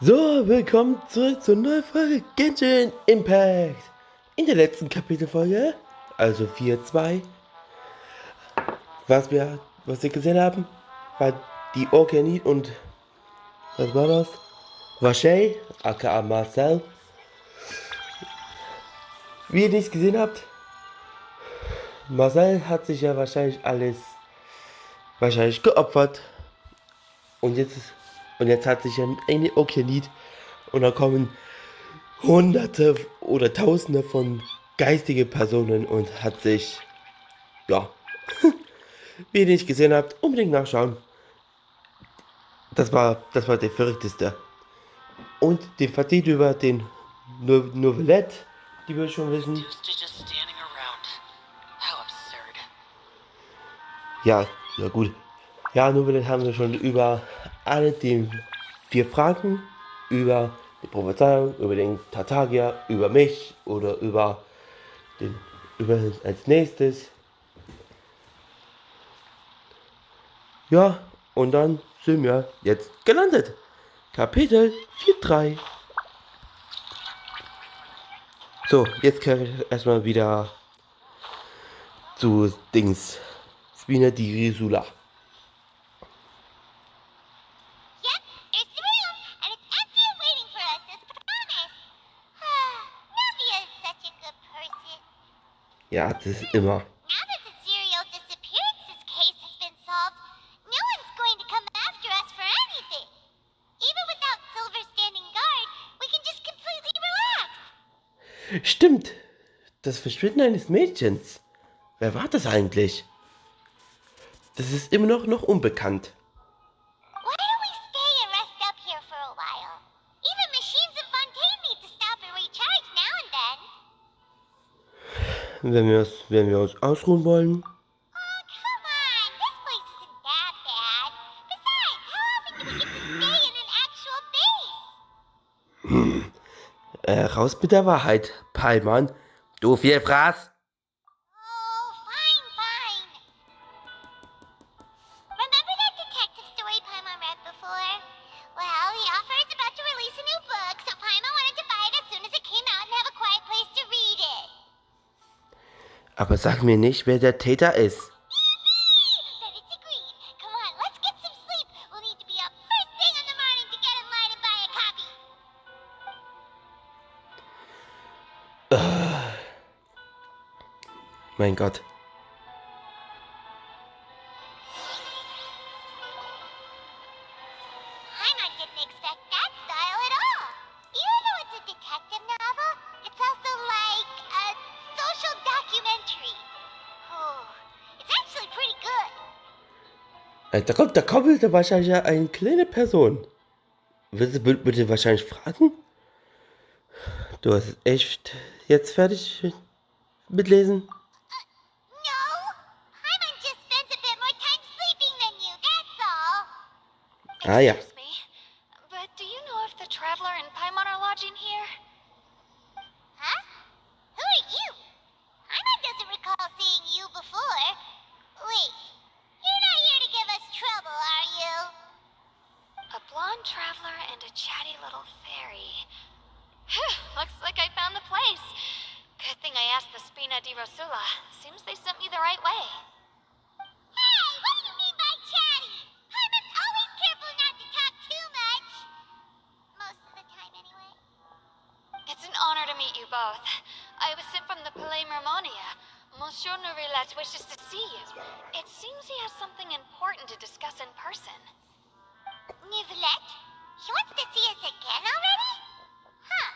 So, willkommen zurück zur neuen Folge Genshin Impact. In der letzten Kapitelfolge, also 4.2, was wir gesehen haben, war die Organit und, was war das? Vache, aka Marcel. Wie ihr nicht gesehen habt, Marcel hat sich ja wahrscheinlich geopfert. Und jetzt hat sich eine Organit und da kommen Hunderte oder Tausende von geistige Personen und hat sich, ja, wie ihr nicht gesehen habt, unbedingt nachschauen. Das war der verrückteste. Und den Fazit über den Novelette, die wir schon wissen. Ja, ja gut. Ja, Novelette haben wir schon über alle die 4 Fragen, über die Prophezeiung, über den Tartagia, über mich oder über als nächstes. Ja, und dann sind wir jetzt gelandet. Kapitel 4.3. So, jetzt können wir erstmal wieder zu Dings. Spina di Risula. Ja, das ist immer. Stimmt, das Verschwinden eines Mädchens. Wer war das eigentlich? Das ist immer noch unbekannt. Wenn wir uns ausruhen wollen. Raus mit der Wahrheit, Palmann. Du viel Fraß. Aber sag mir nicht, wer der Täter ist. Mein Gott. Da kommt wahrscheinlich eine kleine Person. Willst du wahrscheinlich fragen? Du hast echt jetzt fertig mitlesen? Ah ja. Looks like I found the place. Good thing I asked the Spina di Rosula. Seems they sent me the right way. Hey, what do you mean by chatty? Hyman's always careful not to talk too much. Most of the time, anyway. It's an honor to meet you both. I was sent from the Palais Mermonia. Monsieur Nourelet wishes to see you. It seems he has something important to discuss in person. Nourelet? He wants to see us again already? Huh.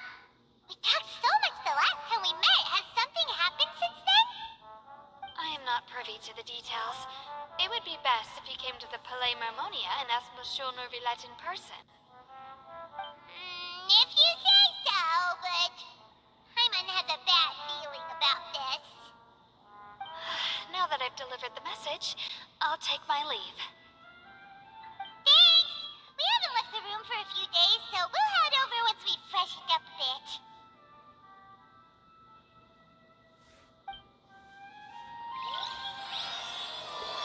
We talked so much the last time we met. Has something happened since then? I am not privy to the details. It would be best if you came to the Palais Mermonia and asked Monsieur Nourelet in person. If you say so, but Hyman has a bad feeling about this. Now that I've delivered the message, I'll take my leave. Thanks! We haven't left the room for a few days, so we'll head over once we've freshened up a bit.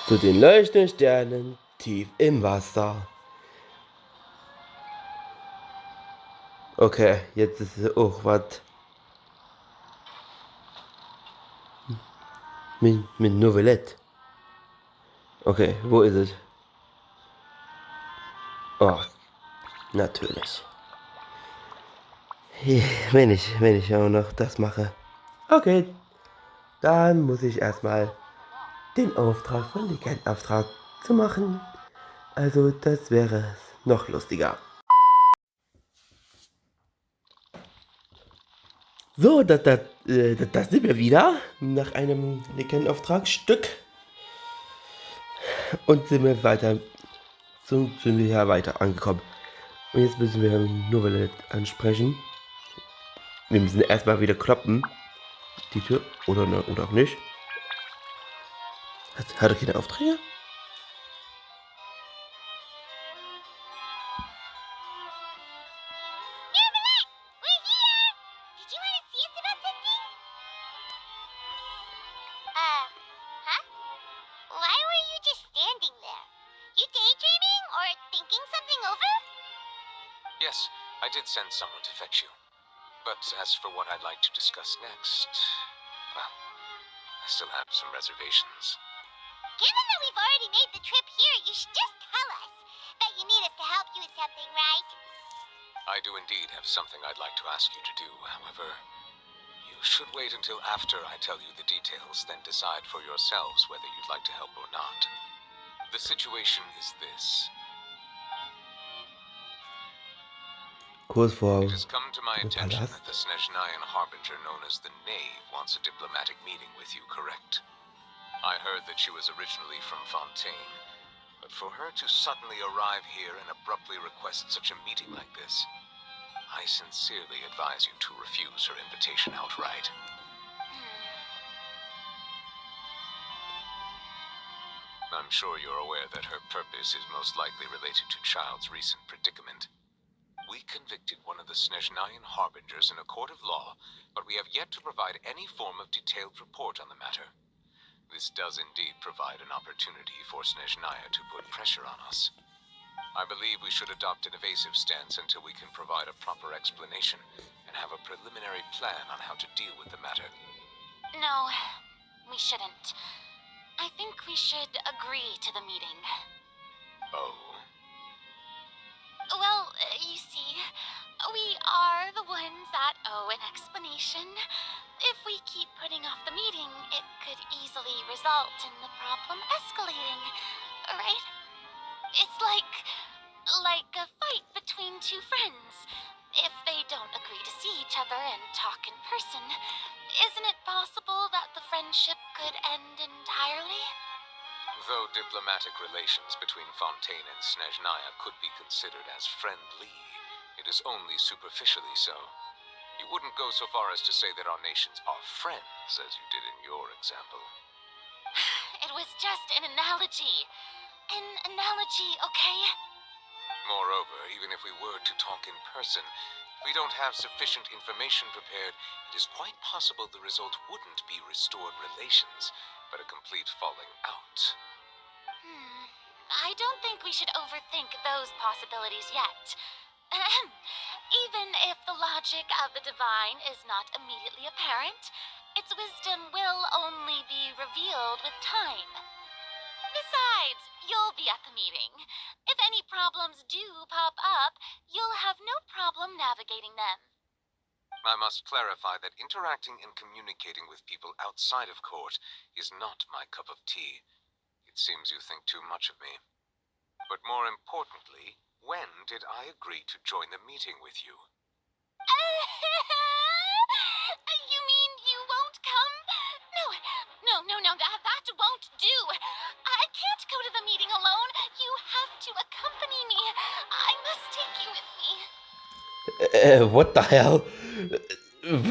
Zu den leuchtenden Sternen tief im Wasser. Okay, jetzt ist es auch was mit Novelette. Okay, wo ist es? Oh, natürlich. Wenn ich auch noch das mache. Okay, dann muss ich erstmal den Auftrag von dir, keinen Auftrag zu machen. Also das wäre noch lustiger. So, das sind wir wieder nach einem Legendenauftragsstück und sind wir ja weiter angekommen. Und jetzt müssen wir Novelle ansprechen. Wir müssen erstmal wieder kloppen. Die Tür. Oder auch nicht. Hat er keine Aufträge? We're here! Did you want to see us about something? Huh? Why were you just standing there? You daydreaming or thinking something over? Yes, I did send someone to fetch you. But as for what I'd like to discuss next, well, I still have some reservations. Given that we've already made the trip here, you should just tell us that you need us to help you with something, right? I do indeed have something I'd like to ask you to do, however, you should wait until after I tell you the details, then decide for yourselves whether you'd like to help or not. The situation is this. Kurz vor It has come to my dem attention Palast. that the Snezhnayan harbinger known as the Knave wants a diplomatic meeting with you, correct? I heard that she was originally from Fontaine, but for her to suddenly arrive here and abruptly request such a meeting like this, I sincerely advise you to refuse her invitation outright. I'm sure you're aware that her purpose is most likely related to Child's recent predicament. We convicted one of the Snezhnayan harbingers in a court of law, but we have yet to provide any form of detailed report on the matter. This does indeed provide an opportunity for Snezhnaya to put pressure on us. I believe we should adopt an evasive stance until we can provide a proper explanation and have a preliminary plan on how to deal with the matter. No, we shouldn't. I think we should agree to the meeting. Oh, Well, you see, we are the ones that owe an explanation. If we keep putting off the meeting, it could easily result in the problem escalating, right? It's like a fight between two friends. If they don't agree to see each other and talk in person, isn't it possible that the friendship could end entirely? though diplomatic relations between Fontaine and Snezhnaya could be considered as friendly, it is only superficially so. You wouldn't go so far as to say that our nations are friends, as you did in your example. It was just an analogy. An analogy, okay? Moreover, even if we were to talk in person, if we don't have sufficient information prepared, it is quite possible the result wouldn't be restored relations, but a complete falling out. I don't think we should overthink those possibilities yet. Even if the logic of the divine is not immediately apparent, its wisdom will only be revealed with time. Besides, you'll be at the meeting. If any problems do pop up, you'll have no problem navigating them. I must clarify that interacting and communicating with people outside of court is not my cup of tea. It seems you think too much of me. But more importantly, when did I agree to join the meeting with you? You mean you won't come? No, that won't do. I can't go to the meeting alone. You have to accompany me. I must take you with me. What the hell?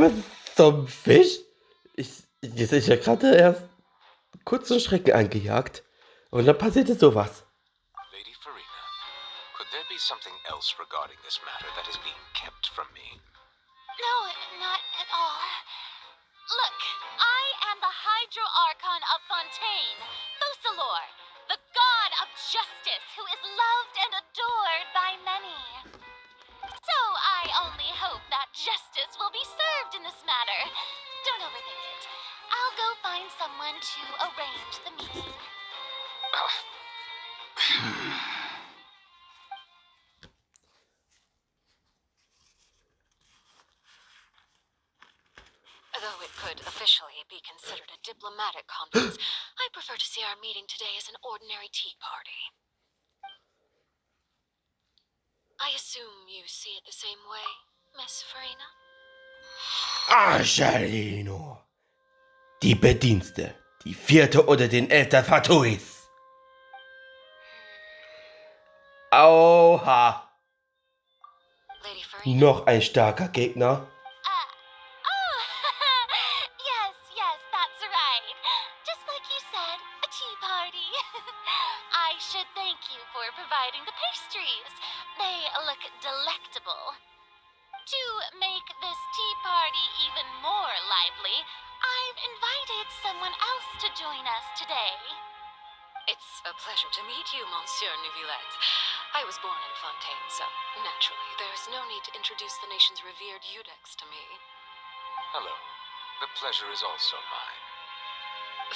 Was zum Fisch? Jetzt ist ja gerade erst kurzen Schrecken angejagt. Und dann passierte sowas. Lady Farina, could there be something else regarding this matter that is being kept from me? No, not at all. Look, I am the Hydro-Archon of Fontaine, Focalor, the god of justice who is loved and adored by many. So I only someone to arrange the meeting. Though it could officially be considered a diplomatic conference, I prefer to see our meeting today as an ordinary tea party. I assume you see it the same way, Miss Farina? Arschalino. Die Bedienste. Die vierte unter den 11 Fatuis. Oha. Lady Farina? Noch ein starker Gegner. Yes, that's right. Just like you said, a tea party. I should thank you for providing the pastries. They look delectable. To make this tea party even more lively, I've invited someone else to join us today. It's a pleasure to meet you, Monsieur Neuvillette. I was born in Fontaine, so naturally there's no need to introduce the nation's revered Eudex to me. Hello. The pleasure is also mine.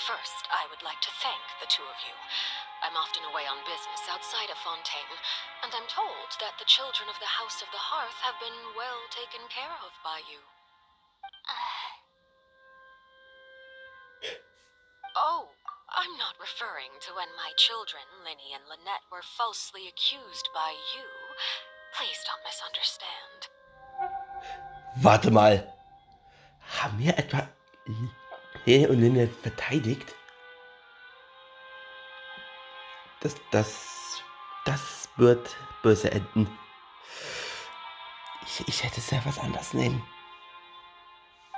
First, I would like to thank the two of you. I'm often away on business outside of Fontaine, and I'm told that the children of the House of the Hearth have been well taken care of by you. Oh, I'm not referring to when my children, Linny and Lynette, were falsely accused by you. Please don't misunderstand. Warte mal. Haben wir etwa Lene und Lynne verteidigt? Das wird böse enden. Ich hätte sehr was anderes nehmen.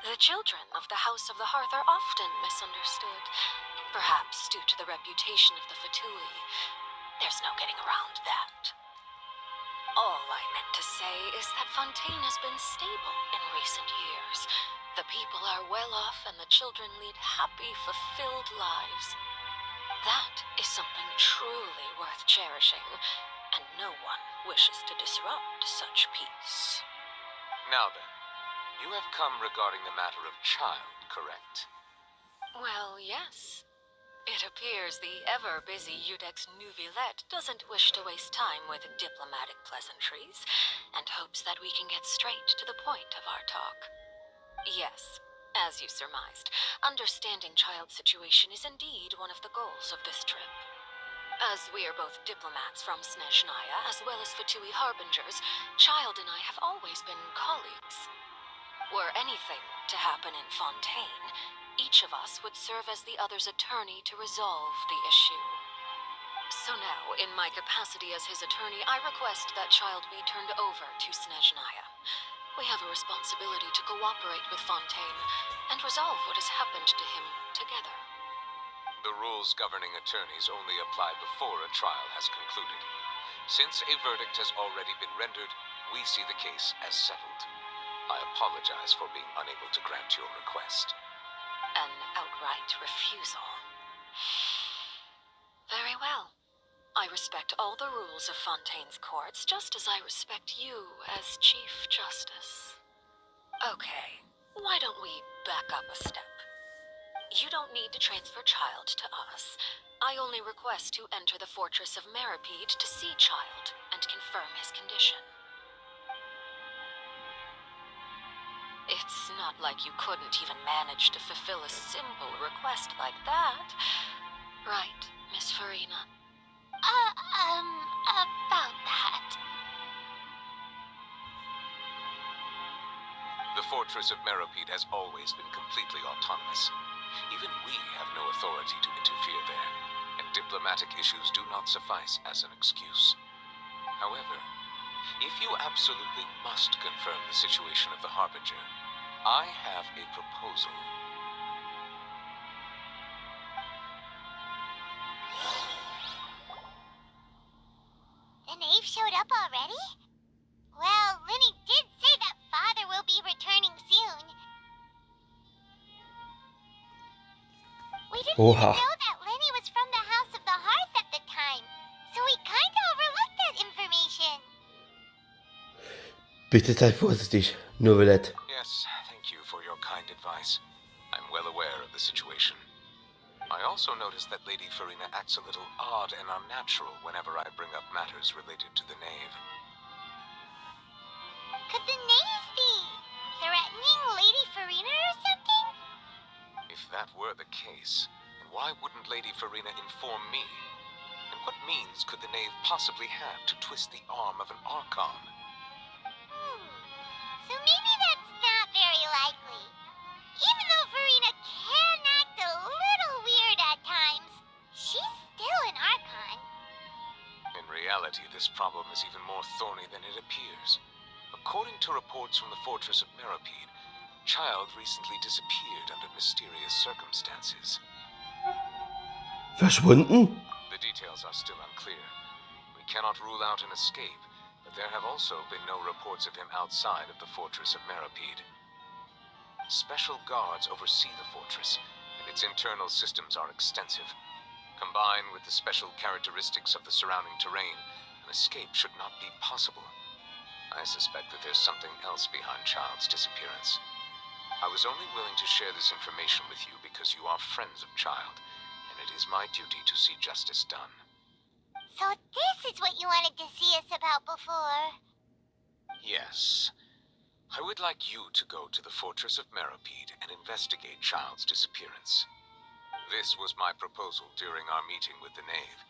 The children of the House of the Hearth are often misunderstood, perhaps due to the reputation of the Fatui. There's no getting around that. All I meant to say is that Fontaine has been stable in recent years. The people are well off and the children lead happy, fulfilled lives. That is something truly worth cherishing, and no one wishes to disrupt such peace. Now then, you have come regarding the matter of child, correct? Well, yes. It appears the ever-busy Eudex Neuvillette doesn't wish to waste time with diplomatic pleasantries, and hopes that we can get straight to the point of our talk. Yes, as you surmised, understanding child's situation is indeed one of the goals of this trip. As we are both diplomats from Snezhnaya, as well as Fatui harbingers, Child and I have always been colleagues. Were anything to happen in Fontaine, each of us would serve as the other's attorney to resolve the issue. So now, in my capacity as his attorney, I request that Child be turned over to Snezhnaya. We have a responsibility to cooperate with Fontaine and resolve what has happened to him together. The rules governing attorneys only apply before a trial has concluded. Since a verdict has already been rendered, we see the case as settled. I apologize for being unable to grant your request. An outright refusal. Very well. I respect all the rules of Fontaine's courts, just as I respect you as Chief Justice. Okay, why don't we back up a step? You don't need to transfer Child to us. I only request to enter the fortress of Meripede to see Child and confirm his condition. It's not like you couldn't even manage to fulfill a simple request like that. Right, Miss Farina? About that. The fortress of Meripede has always been completely autonomous. Even we have no authority to interfere there, and diplomatic issues do not suffice as an excuse. However, if you absolutely must confirm the situation of the Harbinger, I have a proposal. The knave showed up already? Well, Linny did say that Father will be returning soon. We didn't even know that Linny was from the House of the Hearth at the time, so we kinda overlooked that information. Bitte sei vorsichtig, Neuvillette. Yes, thank you for your kind advice. I'm well aware of the situation. I also noticed that Lady Farina acts a little odd and unnatural whenever I bring up matters related to the knave. Could the knave be threatening Lady Farina or something? If that were the case, then why wouldn't Lady Farina inform me? And what means could the knave possibly have to twist the arm of an Archon? So maybe that's not very likely. Even though Farina can act a little weird at times, she's still an Archon. In reality, this problem is even more thorny than it appears. According to reports from the fortress of Meripede, Child recently disappeared under mysterious circumstances. Verschwunden? The details are still unclear. We cannot rule out an escape, but there have also been no reports of him outside of the fortress of Meripede. Special guards oversee the fortress, and its internal systems are extensive. Combined with the special characteristics of the surrounding terrain, an escape should not be possible. I suspect that there's something else behind Child's disappearance. I was only willing to share this information with you because you are friends of Child, and it is my duty to see justice done. So this is what you wanted to see us about before. Yes. I would like you to go to the fortress of Meripede and investigate Child's disappearance. This was my proposal during our meeting with the knave.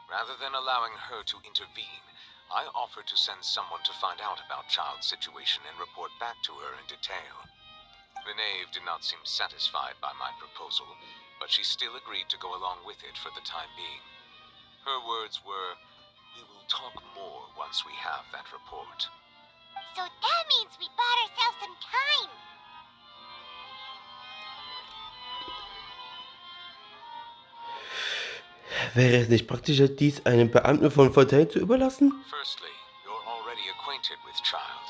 Rather than allowing her to intervene, I offered to send someone to find out about Child's situation and report back to her in detail. The knave did not seem satisfied by my proposal, but she still agreed to go along with it for the time being. Her words were, "We will talk more once we have that report." So that means we bought ourselves some time. Wäre es nicht praktischer, dies einem Beamten von Fontaine zu überlassen? Firstly, you're already acquainted with Child.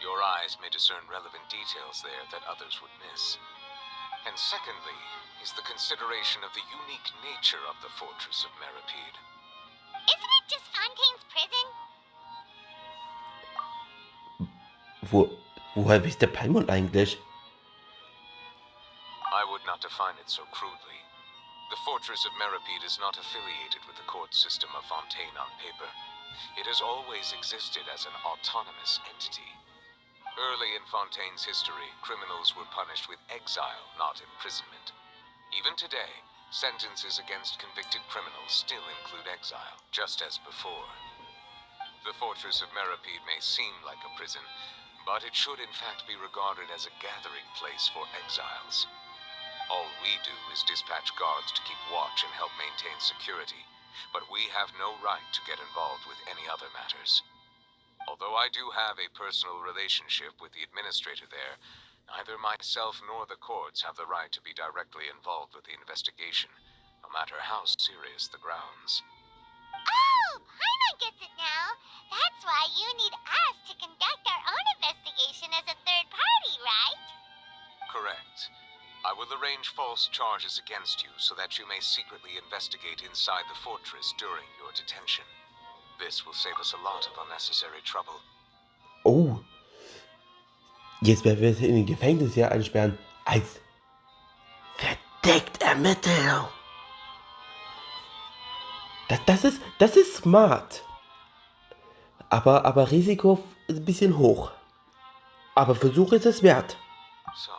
Your eyes may discern relevant details there that others would miss. And secondly, is the consideration of the unique nature of the fortress of Meripede. Isn't it just Fontaine's prison? Woher wisst der Paimon eigentlich? I would not define it so crudely. The fortress of Meripede is not affiliated with the court system of Fontaine on paper. It has always existed as an autonomous entity. Early in Fontaine's history, criminals were punished with exile, not imprisonment. Even today, sentences against convicted criminals still include exile, just as before. The fortress of Meripede may seem like a prison, but it should in fact be regarded as a gathering place for exiles. All we do is dispatch guards to keep watch and help maintain security, but we have no right to get involved with any other matters. Although I do have a personal relationship with the administrator there, neither myself nor the courts have the right to be directly involved with the investigation, no matter how serious the grounds. Oh, Paimon gets it now. That's why you need us to conduct our own investigation as a third party, right? Correct. I will arrange false charges against you so that you may secretly investigate inside the fortress during your detention. This will save us a lot of unnecessary trouble. Oh. Jetzt werden wir sie in den Gefängnis hier einsperren. Als verdeckt Ermittler. Das ist smart. Aber Risiko ist ein bisschen hoch. Aber Versuch ist es wert. So,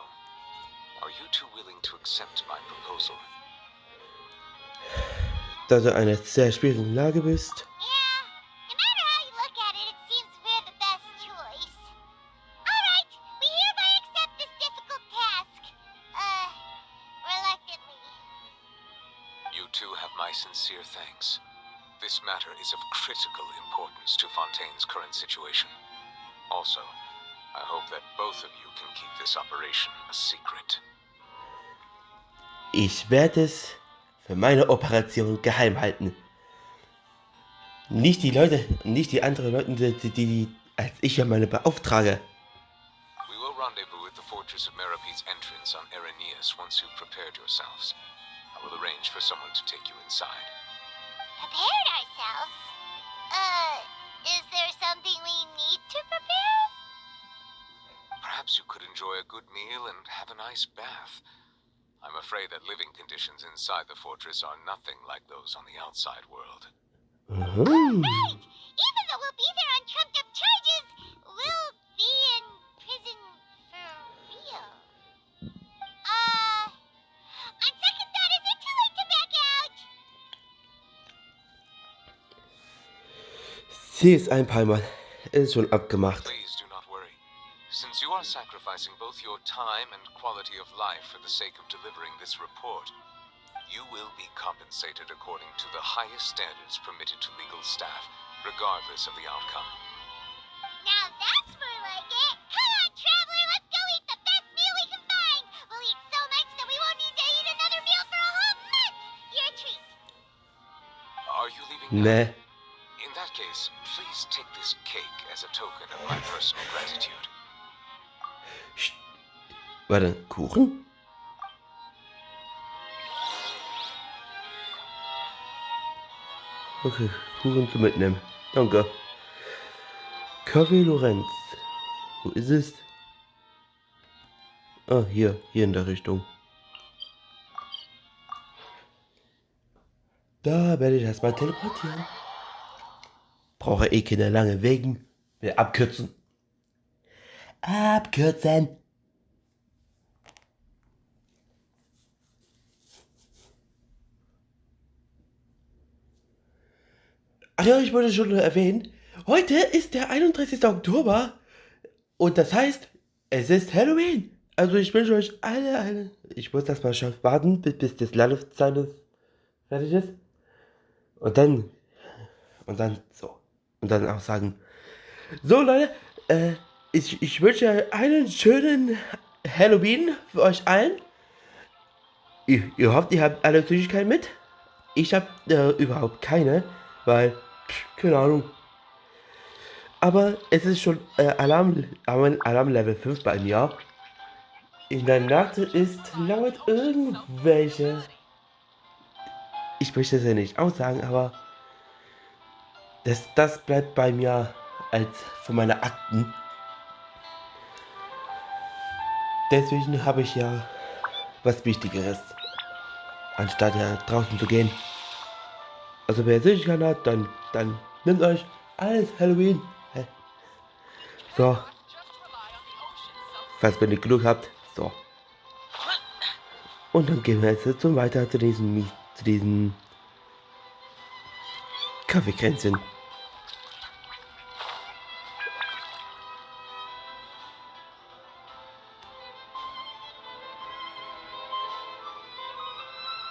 are you two willing to accept my proposal? Da du in einer sehr schwierigen Lage bist. Yeah, no matter how you look at it, it seems we're the best choice. Alright, we hereby accept this difficult task. Reluctantly. You two have my sincere thanks. This matter is of critical importance to Fontaine's current situation. Also, I hope that both of you can keep this operation a secret. Ich werde es für meine Operation geheim halten. Nicht die anderen Leute, die als ich ja meine beauftrage. We will rendezvous at the fortress of Meripede's entrance on Erenius once you've prepared yourselves. I will arrange for someone to take you inside. Prepared ourselves? Is there something we need to prepare? Perhaps you could enjoy a good meal and have a nice bath. I'm afraid that living conditions inside the fortress are nothing like those on the outside world. Mhm. Right! Even though we'll be there on trumped up charges, we'll be in prison for real. On second thought, is it too late to back out? Sie ist ein Palmer. Ist schon abgemacht. Please do not worry. Since you are sacrificing both your time and quality of life for the sake of delivering this report, you will be compensated according to the highest standards permitted to legal staff, regardless of the outcome. Now that's more like it. Come on, traveler, let's go eat the best meal we can find. We'll eat so much that we won't need to eat another meal for a whole month. Your treat. Are you leaving now? Ne. In that case, please take this cake as a token of my personal gratitude. Warte, Kuchen? Okay, Kuchen zum Mitnehmen. Danke. Kaffee Lorenz. Wo ist es? Ah, hier in der Richtung. Da werde ich erstmal teleportieren. Brauche eh keine lange Wegen. Will abkürzen. Abkürzen. Ach ja, ich wollte schon erwähnen, heute ist der 31. Oktober und das heißt, es ist Halloween. Also ich wünsche euch alle. Ich muss das mal schon warten, bis das Ladezeit fertig ist. Und dann so. Und dann auch sagen, so Leute, ich wünsche einen schönen Halloween für euch allen. Ihr hofft, ihr habt alle Süßigkeiten mit. Ich habe überhaupt keine, weil, keine Ahnung. Aber es ist schon Alarm Level 5 bei mir. In der Nacht ist laut irgendwelche. Ich möchte es ja nicht aussagen, aber das bleibt bei mir als von meiner Akten. Deswegen habe ich ja was Wichtigeres, anstatt ja draußen zu gehen. Also wer Süßigkeiten hat, dann nimmt euch alles Halloween. So. Falls ihr nicht genug habt. So. Und dann gehen wir jetzt weiter zu diesem Kaffeekränzchen.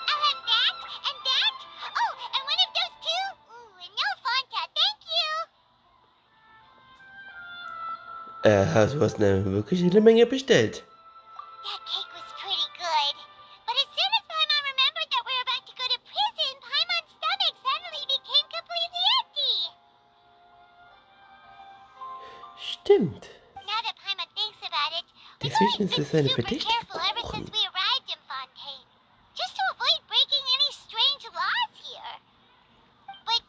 I'll have that and that. Oh, and one of those too. Ooh, and no Fanta, thank you. Du hast wirklich eine Menge bestellt. That cake was pretty good. But as soon as Paimon remembered that we're about to go to prison, Paimon's stomach suddenly became completely empty. Stimmt. Now that Paimon thinks about it, we've Deswegen always ist es been eine super verdächtige careful ever since we arrived in Fontaine. Just to avoid breaking any strange laws here. But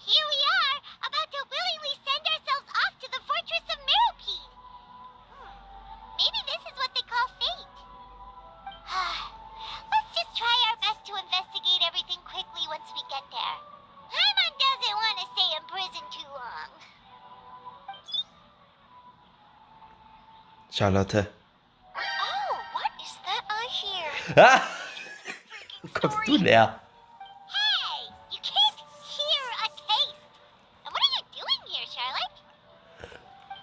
here we are, about to willingly send ourselves off to the fortress of Meropide. Maybe this is what they call fate. Let's just try our best to investigate everything quickly once we get there. Paimon doesn't want to stay in prison too long. Charlotte. Oh, what is that I hear? Ah! Wo kommst du näher? Hey, you can't hear a taste. And what are you doing here, Charlotte?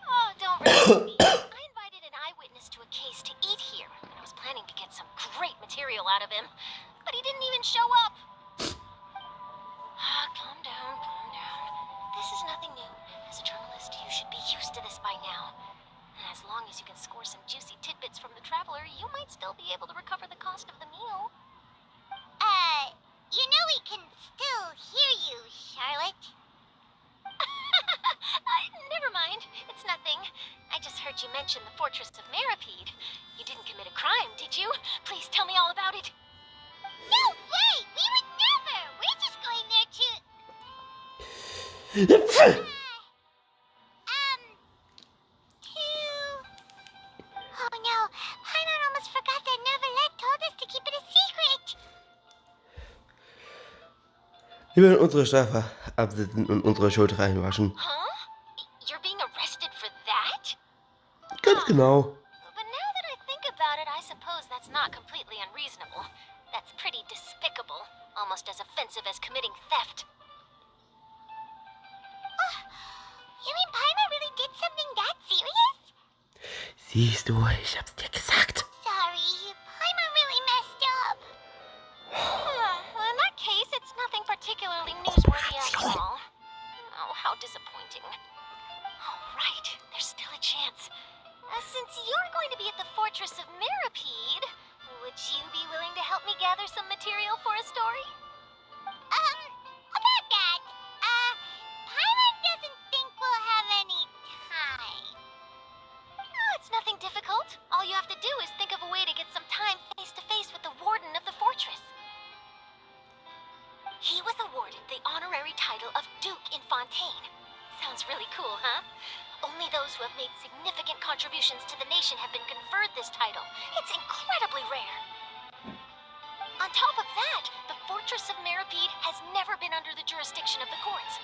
Oh, don't remind me. I invited an eyewitness to a case to eat here, and I was planning to get some great material out of him, but he didn't even show up. Calm down, calm down. This is nothing new. As a journalist, you should be used to this by now. And as long as you can score some juicy tidbits from the traveler, you might still be able to recover the cost of the meal. You know we can still hear you, Charlotte. Never mind. It's nothing. I just heard you mention the fortress of Meropide. You didn't commit a crime, did you? Please tell me all about it. No way! We would never! We're just going there to... Oh no, Paimon almost forgot that Neuvillette told us to keep it a Wir werden unsere Strafe absitzen und unsere Schuld reinwaschen. Huh? You're being arrested for that? Ganz genau. But now that I think about it, I suppose that's not completely unreasonable. That's pretty despicable, almost as offensive as committing theft. You mean Paimon really did something that serious? Siehst du, ich hab's dir gesagt. Sorry, Paimon really messed up. Well, in that case, it's nothing particularly newsworthy after all. Oh, how disappointing. All right, there's still a chance. Since you're going to be at the Fortress of Mirapede, would you be willing to help me gather some material for a story? About that, Paimon doesn't think we'll have any time. Oh, it's nothing difficult. All you have to do is think of a way to get some time face-to-face with the warden of the fortress. He was awarded the honorary title of Duke in Fontaine. Sounds really cool, huh? Only those who have made significant contributions to the nation have been conferred this title. It's incredibly rare. On top of that, the Fortress of Mirapede has never been under the jurisdiction of the courts.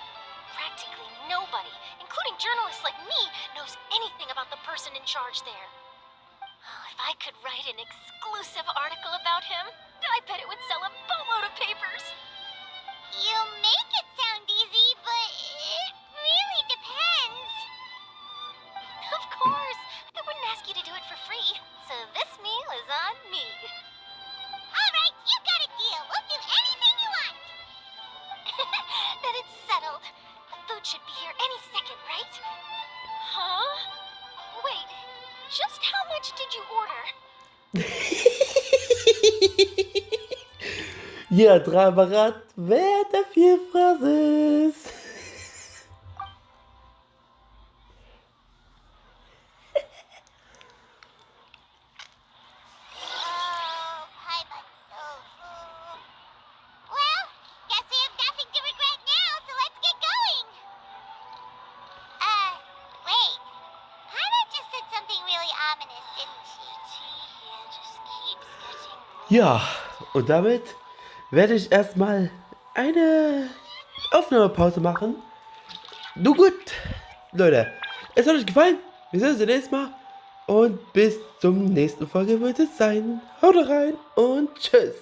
Practically nobody, including journalists like me, knows anything about the person in charge there. Oh, if I could write an exclusive article about him, I bet it would sell a boatload of papers. You make it sound easy, but it really depends. Of course, I wouldn't ask you to do it for free, so this meal is on me. All right, you got a deal. We'll do anything you want. Then it's settled. The food should be here any second, right? Huh? Wait, just how much did you order? Ja, dreimal Rad, wer der Vielfraß ist. Ja, und damit werde ich erstmal eine Aufnahmepause machen. Nun gut, Leute, es hat euch gefallen. Wir sehen uns das nächste Mal. Und bis zum nächsten Folge wird es sein. Haut rein und tschüss.